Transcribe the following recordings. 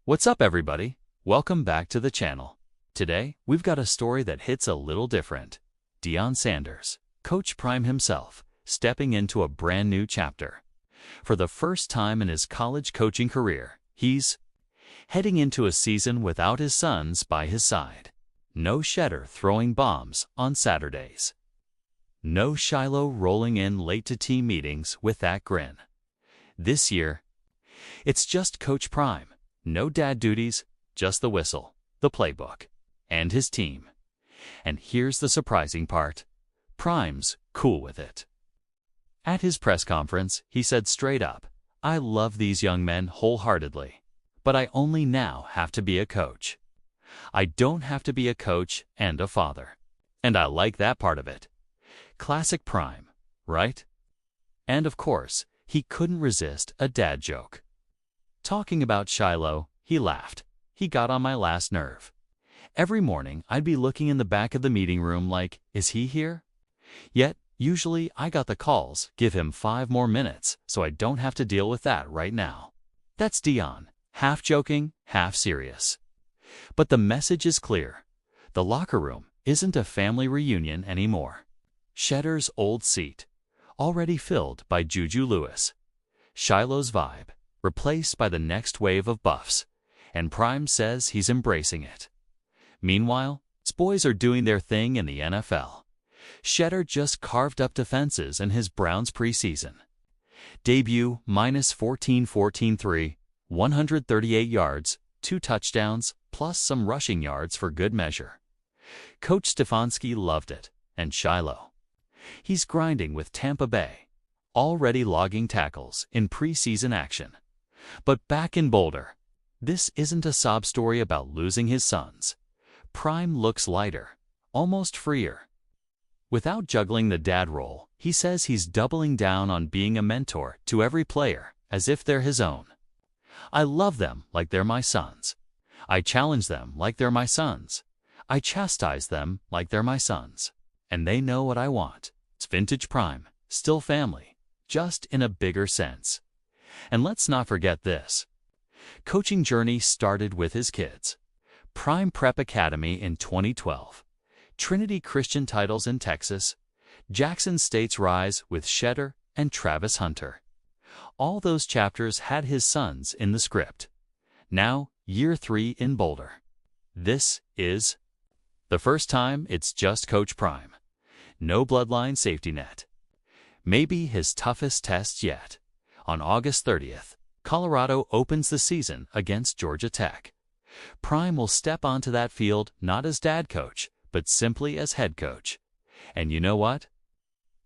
What's up, everybody? Welcome back to the channel. Today, we've got a story that hits a little different. Deion Sanders, Coach Prime himself, stepping into a brand new chapter. For the first time in his college coaching career, he's heading into a season without his sons by his side. No Shedeur throwing bombs on Saturdays. No Shilo rolling in late to team meetings with that grin. This year, it's just Coach Prime. No dad duties, just the whistle, the playbook, and his team. And here's the surprising part. Prime's cool with it. At his press conference, he said straight up, "I love these young men wholeheartedly, but I only now have to be a coach. I don't have to be a coach and a father." And I like that part of it. Classic Prime, right? And of course, he couldn't resist a dad joke. Talking about Shilo, he laughed. "He got on my last nerve. Every morning, I'd be looking in the back of the meeting room like, is he here? Yet, usually I got the calls, give him 5 more minutes, so I don't have to deal with that right now." That's Deion, half joking, half serious. But the message is clear. The locker room isn't a family reunion anymore. Shedeur's old seat, already filled by Juju Lewis. Shilo's vibe, replaced by the next wave of buffs, and Prime says he's embracing it. Meanwhile, his boys are doing their thing in the NFL. Shedeur just carved up defenses in his Browns preseason. Debut -14-14-3, 138 yards, 2 touchdowns, plus some rushing yards for good measure. Coach Stefanski loved it, and Shilo. He's grinding with Tampa Bay, already logging tackles in preseason action. But back in Boulder, this isn't a sob story about losing his sons. Prime looks lighter, almost freer. Without juggling the dad role, he says he's doubling down on being a mentor to every player, as if they're his own. "I love them like they're my sons. I challenge them like they're my sons. I chastise them like they're my sons. And they know what I want." It's vintage Prime, still family, just in a bigger sense. And let's not forget this. Coaching journey started with his kids. Prime Prep Academy in 2012. Trinity Christian titles in Texas. Jackson State's rise with Shedeur and Travis Hunter. All those chapters had his sons in the script. Now, year 3 in Boulder. This is the first time it's just Coach Prime. No bloodline safety net. Maybe his toughest test yet. On August 30th, Colorado opens the season against Georgia Tech. Prime will step onto that field not as dad coach, but simply as head coach. And you know what?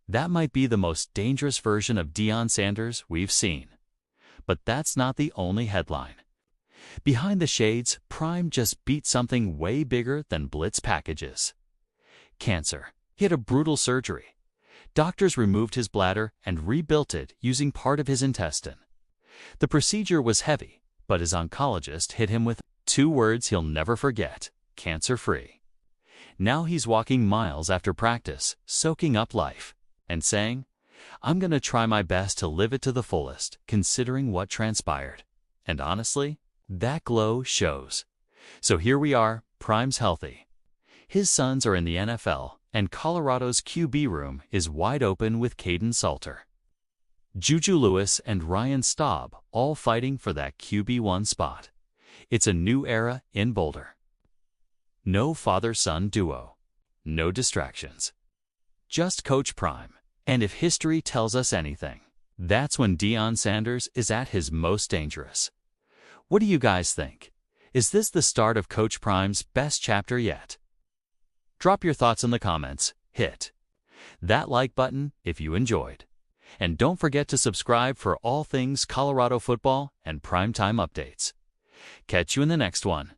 That might be the most dangerous version of Deion Sanders we've seen. But that's not the only headline. Behind the shades, Prime just beat something way bigger than blitz packages. Cancer. He had a brutal surgery. Doctors removed his bladder and rebuilt it using part of his intestine. The procedure was heavy, but his oncologist hit him with 2 words he'll never forget: cancer-free. Now he's walking miles after practice, soaking up life, and saying, "I'm going to try my best to live it to the fullest, considering what transpired." And honestly, that glow shows. So here we are, Prime's healthy. His sons are in the NFL, and Colorado's QB room is wide open with Caden Salter. Juju Lewis and Ryan Staub all fighting for that QB1 spot. It's a new era in Boulder. No father-son duo. No distractions. Just Coach Prime. And if history tells us anything, that's when Deion Sanders is at his most dangerous. What do you guys think? Is this the start of Coach Prime's best chapter yet? Drop your thoughts in the comments. Hit that like button if you enjoyed. And don't forget to subscribe for all things Colorado football and primetime updates. Catch you in the next one.